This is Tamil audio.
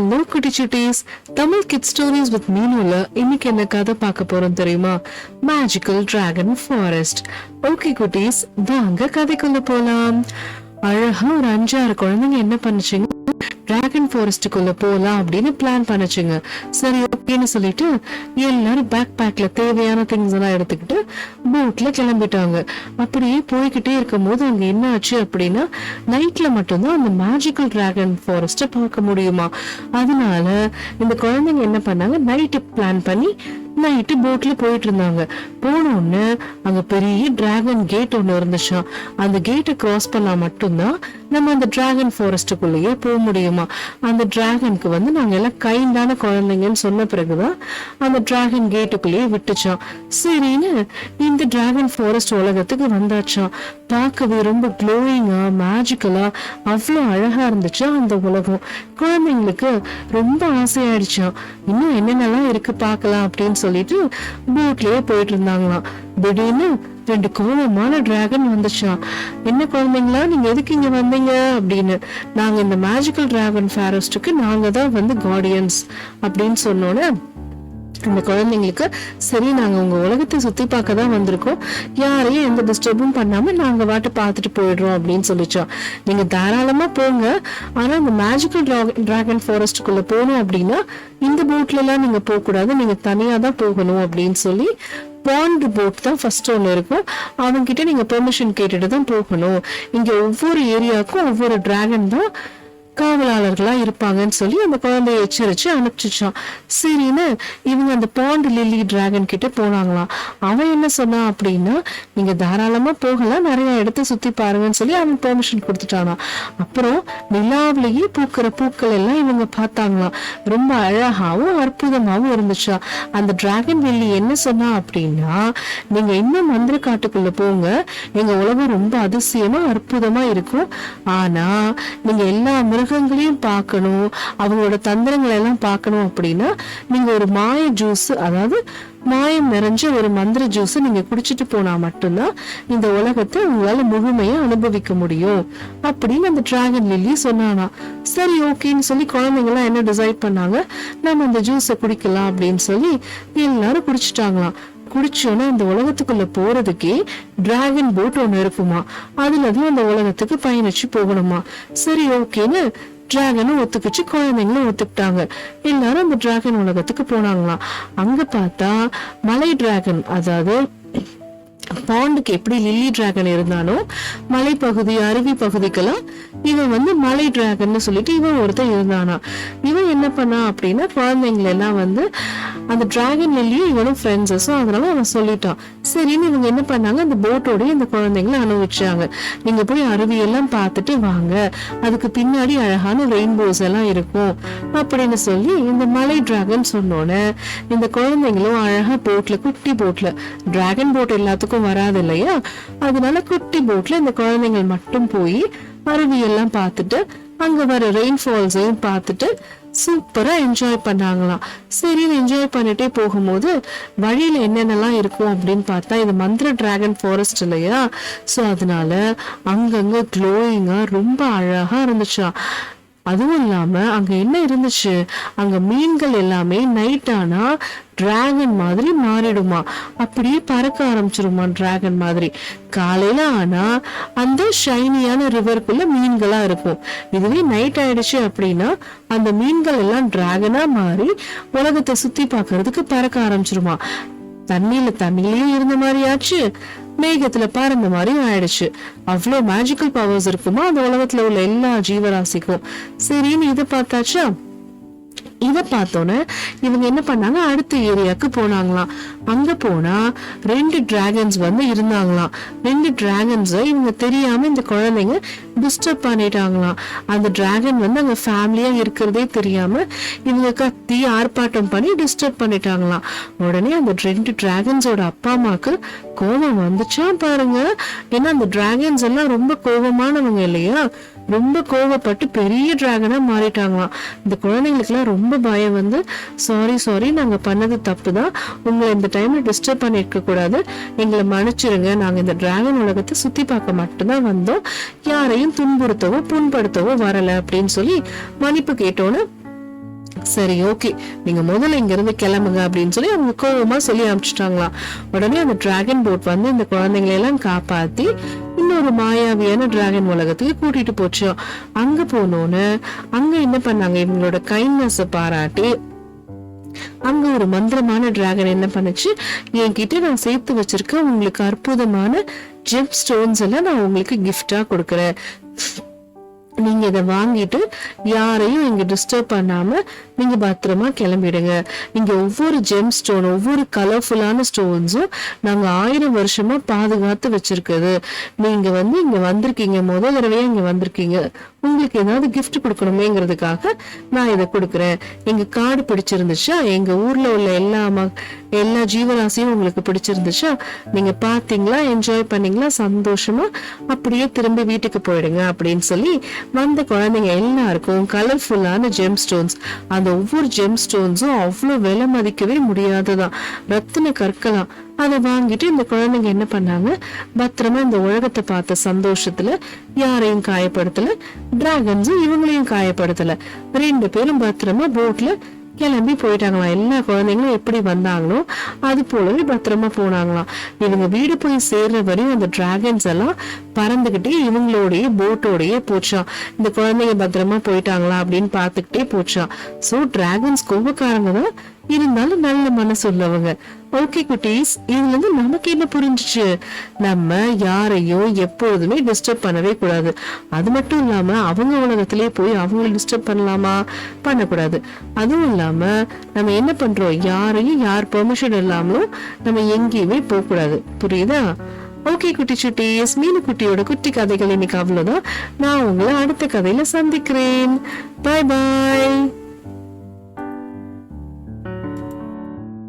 ஹலோ குட்டிச்சுட்டீஸ், தமிழ் கிட் ஸ்டோரிஸ் வித் மீனுல இன்னைக்கு என்ன கதை பார்க்க போறோம் தெரியுமா? Magical dragon forest. ஓகே குட்டீஸ், வாங்க கதைக்குள்ள போலாம். அழகா ஒரு 5-6 குழந்தைங்க என்ன பண்ணுச்சுங்க, டிராகன் ஃபாரஸ்டுக்குள்ள போலாம் அப்படின்னு பிளான் பண்ணுச்சுங்க. சரி ஓகேன்னு சொல்லிட்டு எல்லாரும் பேக் பேக்ல தேவையான திங்ஸ் எல்லாம் எடுத்துக்கிட்டு போட்ல கிளம்பிட்டாங்க. அப்படியே போய்கிட்டே இருக்கும் போது அங்க என்ன ஆச்சு அப்படின்னா, நைட்ல மட்டும்தான் அந்த மேஜிக்கல் டிராகன் ஃபாரஸ்ட பார்க்க முடியுமா. அதனால இந்த குழந்தைங்க என்ன பண்ணாங்க, நைட்டு பிளான் பண்ணி நைட்டு போட்ல போயிட்டு இருந்தாங்க. போனோன்னு அங்க பெரிய டிராகன் கேட் ஒண்ணு இருந்துச்சாம். அந்த கேட்டை கிராஸ் பண்ணா மட்டும்தான் நம்ம அந்த டிராகன் ஃபாரஸ்டுக்குள்ளேயே போக முடியுமா. அந்த டிராகனுக்கு நாங்க எல்லாம் கைண்டான குழந்தைங்கன்னு சொன்ன பிறகுதான் அந்த டிராகன் கேட்டுக்குள்ளேயே விட்டுச்சான். சரின்னு இந்த டிராகன் ஃபாரஸ்ட் உலகத்துக்கு வந்தாச்சாம். பார்க்கவே ரொம்ப க்ளோயிங்கா மேஜிக்கலா அவ்வளோ அழகா இருந்துச்சா அந்த உலகம். குழந்தைங்களுக்கு ரொம்ப ஆசையாயிடுச்சாம், இன்னும் என்னென்னலாம் இருக்கு பார்க்கலாம் அப்படின்னு சொல்லிட்டு போட்லயே போயிட்டு இருந்தாங்களாம். திடீர்னு 2 கோபமான டிராகன் வந்துச்சாம். என்ன குழந்தைங்களா, நீங்க எதுக்கு இங்க வந்தீங்க அப்படின்னு. நாங்க இந்த மேஜிக்கல் டிராகன் ஃபாரஸ்டுக்கு நாங்க தான் கார்டியன்ஸ் அப்படின்னு சொன்னோன்னே அந்த குழந்தைங்களுக்கு, சரி நாங்க உங்க உலகத்தை சுத்தி பார்க்க தான் வந்திருக்கோம், யாரையும் எந்த டிஸ்டர்பும் பண்ணாம நாங்க வாட்டு பார்த்துட்டு போயிடுறோம் அப்படின்னு சொல்லிச்சோம். நீங்க தாராளமா போங்க, ஆனா இந்த மேஜிக்கல் டிராகன் ஃபாரஸ்டுக்குள்ள போகணும் அப்படின்னா இந்த போட்ல எல்லாம் நீங்க போக கூடாது, நீங்க தனியா தான் போகணும் அப்படின்னு சொல்லி பாண்ட் போட் தான் ஃபர்ஸ்ட் ஒன்று இருக்கும். அவங்க கிட்ட நீங்க பெர்மிஷன் கேட்டுட்டு தான் போகணும். இங்க ஒவ்வொரு ஏரியாவுக்கும் ஒவ்வொரு டிராகன் தான் காவலாளர்களா இருப்பாங்கன்னு சொல்லி அந்த குழந்தைய எச்சரிச்சு அனுப்பிச்சுச்சான். சரின்னு இவங்க அந்த பாண்ட் லில்லி டிராகன் கிட்ட போனாங்களாம். அவன் என்ன சொன்னா அப்படின்னா, நீங்க தாராளமா போகலாம், நிறைய இடத்த சுத்தி பாருங்கன்னு சொல்லி அவன் பெர்மிஷன் கொடுத்துட்டானா. அப்புறம் நிலாவிலேயே பூக்கிற பூக்கள் எல்லாம் இவங்க பார்த்தாங்களாம். ரொம்ப அழகாவும் அற்புதமாவும் இருந்துச்சா. அந்த டிராகன் லில்லி என்ன சொன்னா அப்படின்னா, நீங்க இன்னும் மந்திர காட்டுக்குள்ள போங்க, எங்க உலகம் ரொம்ப அதிசயமா அற்புதமா இருக்கும், ஆனா நீங்க எல்லா மிருகங்களையும் பார்க்கணும், அவங்களோட தந்திரங்களை எல்லாம் பார்க்கணும் அப்படின்னா நீங்க ஒரு மாய ஜூஸ், அதாவது மாயம் நிறைஞ்ச ஒரு மந்திர ஜூஸ் நீங்க குடிச்சிட்டு போனா மட்டும்தான் இந்த உலகத்தை உங்களால முழுமையா அனுபவிக்க முடியும் அப்படின்னு அந்த டிராகன் லில்லி சொன்னானா. சரி ஓகேன்னு சொல்லி குழந்தைங்க எல்லாம் என்ன டிசைட் பண்ணாங்க, நம்ம அந்த ஜூஸை குடிக்கலாம் அப்படின்னு சொல்லி எல்லாரும் குடிச்சிட்டாங்களாம். குடிச்சோன்னா அந்த உலகத்துக்குள்ள போறதுக்கே டிராகன் போட் ஒண்ணு இருக்குமா, அதுலதான் அந்த உலகத்துக்கு பயணிச்சு போகணுமா. சரி ஓகேன்னு டிராகனும் ஒத்துக்குச்சு, குழந்தைங்களும் ஒத்துக்கிட்டாங்க. எல்லாரும் அந்த டிராகன் உலகத்துக்கு போனாங்களாம். அங்க பார்த்தா மலை டிராகன், அதாவது பாண்டுக்கு எப்படி லில்லி டிராகன் இருந்தானோ மலைப்பகுதி அருவி பகுதிக்கெல்லாம் இவன் மலை டிராகன் சொல்லிட்டு இவன் ஒருத்தன் இருந்தானா. இவன் என்ன பண்ணா அப்படின்னா, குழந்தைங்களை எல்லாம் அந்த டிராகன் லில்லியும் இவனும் ஃப்ரெண்ட்ஸஸோ, அதனால அவன் சொல்லிட்டான். சரின்னு இவங்க என்ன பண்ணாங்க, அந்த போட்டோடய இந்த குழந்தைங்களை அனுபவிச்சாங்க. நீங்க போய் அருவியெல்லாம் பார்த்துட்டு வாங்க, அதுக்கு பின்னாடி அழகான ரெயின்போஸ் எல்லாம் இருக்கும் அப்படின்னு சொல்லி இந்த மலை டிராகன் சொன்னோன்னே இந்த குழந்தைங்களும் அழகா போட்ல, குட்டி போட்ல, டிராகன் போட் எல்லாத்துக்கும் வராது இல்லையா, அதனால குட்டி போட்ல இந்த குழந்தைகள் மட்டும் போய் அருவியெல்லாம் பார்த்துட்டு அங்க வர ரெயின்ஃபால்ஸையும் பார்த்துட்டு சூப்பரா என்ஜாய் பண்ணாங்களாம். சரி என்ஜாய் பண்ணிட்டே போகும்போது வழியில என்னென்னலாம் இருக்கும் அப்படின்னு பார்த்தா, இது மந்திர டிராகன் ஃபாரஸ்ட் இல்லையா, சோ அதனால அங்கங்க க்ளோயிங்கா ரொம்ப அழகா இருந்துச்சா. அதுவும் இல்லாம அங்க என்ன இருந்துச்சு, அங்க மீன்கள் எல்லாமே நைட் ஆனா டிராகன் மாதிரி மாறிடுமா, அப்படியே பறக்க ஆரம்பிச்சிருமா டிராகன் மாதிரி. காலையில ஆனா அந்த ஷைனியான ரிவருக்குள்ள மீன்களா இருக்கும். இதுவே நைட் ஆயிடுச்சு அப்படின்னா அந்த மீன்கள் எல்லாம் டிராகனா மாறி உலகத்தை சுத்தி பாக்குறதுக்கு பறக்க ஆரம்பிச்சிருமா. தண்ணியிலயும் இருந்த மாதிரி ஆச்சு, மேகத்துல பறந்த மாதிரி ஆயிடுச்சு. அவ்வளவு மேஜிக்கல் பவர்ஸ் இருக்குமா அந்த உலகத்துல உள்ள எல்லா ஜீவராசிக்கும். சரின்னு இதை பார்த்தாச்சா. இத பார்த்தோன்னே இவங்க என்ன பண்ணாங்க, அடுத்த ஏரியாவுக்கு போனாங்களாம். அங்க போனா 2 டிராகன்ஸ் இருந்தாங்களாம். 2 டிராகன்ஸ் இவங்க தெரியாம இந்த குழந்தைங்க டிஸ்டர்ப் பண்ணிட்டாங்களாம். அந்த டிராகன் அங்க ஃபேமிலியா இருக்கிறதே தெரியாம இவங்க கத்தி ஆர்ப்பாட்டம் பண்ணி டிஸ்டர்ப் பண்ணிட்டாங்களாம். உடனே அந்த 2 டிராகன்ஸோட அப்பா அம்மாக்கு கோபம் வந்துச்சா பாருங்க. ஏன்னா அந்த டிராகன்ஸ் எல்லாம் ரொம்ப கோபமானவங்க இல்லையா, ரொம்ப கோபப்பட்டு பெரிய டிராகனா மாறிட்டாங்களாம். இந்த குழந்தைங்களுக்கு எல்லாம் ரொம்ப பயம் சாரி நாங்க பண்ணது தப்புதான், உங்களை இந்த டைம்ல டிஸ்டர்ப் பண்ணிருக்க கூடாது, எங்களை மன்னிச்சிருங்க, நாங்க இந்த டிராகன் உலகத்தை சுத்தி பார்க்க மட்டும்தான் வந்தோம், யாரையும் துன்புறுத்தவோ புண்படுத்தவோ வரல அப்படின்னு சொல்லி மன்னிப்பு கேட்டோன்னு சரி ஓகே, நீங்க முதல்ல இங்க இருந்து கிளம்புங்க அப்படின்னு சொல்லி அவங்க கோவமா சொல்லி அனுப்பிச்சிட்டாங்களாம். உடனே அந்த டிராகன் போட் வந்து இந்த குழந்தைங்களை எல்லாம் காப்பாத்தி இன்னொரு மாயாவியான டிராகன் உலகத்துக்கு கூட்டிட்டு போச்சு. அங்க போனோன்னு அங்க என்ன பண்ணாங்க, இவங்களோட கைண்ட்னஸ் பாராட்டி அங்க ஒரு மந்திரமான டிராகன் என்ன பண்ணுச்சு, என்கிட்ட நான் சேர்த்து வச்சிருக்க உங்களுக்கு அற்புதமான ஜெம் ஸ்டோன்ஸ் எல்லாம் நான் உங்களுக்கு கிஃப்டா கொடுக்கறேன். நீங்க இதை வாங்கிட்டு யாரையும் இங்க டிஸ்டர்ப் பண்ணாம நீங்க பத்திரமா கிளம்பிடுங்க. இங்க ஒவ்வொரு ஜெம் ஸ்டோன், ஒவ்வொரு கலர்ஃபுல்லான ஸ்டோன்ஸும் நாங்க 1000 வருஷமா பாதுகாத்து வச்சிருக்குது. நீங்க வந்து இங்க வந்திருக்கீங்க, முதல் தடவையா இங்க வந்திருக்கீங்க, உங்களுக்கு ஏதாவது கிஃப்ட் கொடுக்கணுமேங்கிறதுக்காக நான் இதை கொடுக்குறேன். எங்க காடு பிடிச்சிருந்துச்சா, எங்க ஊர்ல உள்ள எல்லா ஜீவராசியும் உங்களுக்கு பிடிச்சிருந்துச்சா, நீங்க பாத்தீங்களா, என்ஜாய் பண்ணீங்களா, சந்தோஷமா அப்படியே திரும்பி வீட்டுக்கு போயிடுங்க அப்படின்னு சொல்லி வந்த குழந்தைங்க எல்லாருக்கும் கலர்ஃபுல்லான ஜெம் ஸ்டோன்ஸ், அந்த ஒவ்வொரு ஜெம் ஸ்டோன்ஸும் அவ்வளவு விலை மதிக்கவே முடியாததான், ரத்தின கற்கலாம். அதை வாங்கிட்டு இந்த குழந்தைங்க என்ன பண்ணாங்க, பத்திரமா இந்த உலகத்தை பார்த்த சந்தோஷத்துல யாரையும் காயப்படுத்தல, டிராகன்ஸும் இவங்களையும் காயப்படுத்தல. 2 பேரும் பத்திரமா போட்ல கிளம்பி போயிட்டாங்களாம். எல்லா குழந்தைங்களும் எப்படி வந்தாங்களோ அது போலவே பத்திரமா போனாங்களாம். இவங்க வீடு போய் சேர்ற வரையும் அந்த டிராகன்ஸ் எல்லாம் பறந்துகிட்டே இவங்களோடய போட்டோடயே போச்சான். இந்த குழந்தைங்க பத்திரமா போயிட்டாங்களா அப்படின்னு பாத்துக்கிட்டே போச்சான். சோ டிராகன்ஸ் கோபக்காரங்க தான், இருந்தாலும் நல்ல மனசு உள்ளவங்க. ஓகே குட்டீஸ், இதுல இருந்து நமக்கு என்ன புரிஞ்சுச்சு, நம்ம யாரையும் எப்பொழுதுமே டிஸ்டர்ப் பண்ணவே கூடாது. அது மட்டும் இல்லாம அவங்க உலகத்திலே போய் அவங்களை டிஸ்டர்ப் பண்ணலாமா, பண்ணக்கூடாது. அதுவும் இல்லாம நம்ம என்ன பண்றோம், யாரையும் யார் பெர்மிஷன் இல்லாமலும் நம்ம எங்கேயுமே போக கூடாது. புரியுதா? ஓகே குட்டி சுட்டீஸ், மீனு குட்டியோட குட்டி கதைகள் இன்னைக்கு அவ்வளவுதான். நான் உங்களை அடுத்த கதையில சந்திக்கிறேன். பாய் பாய்.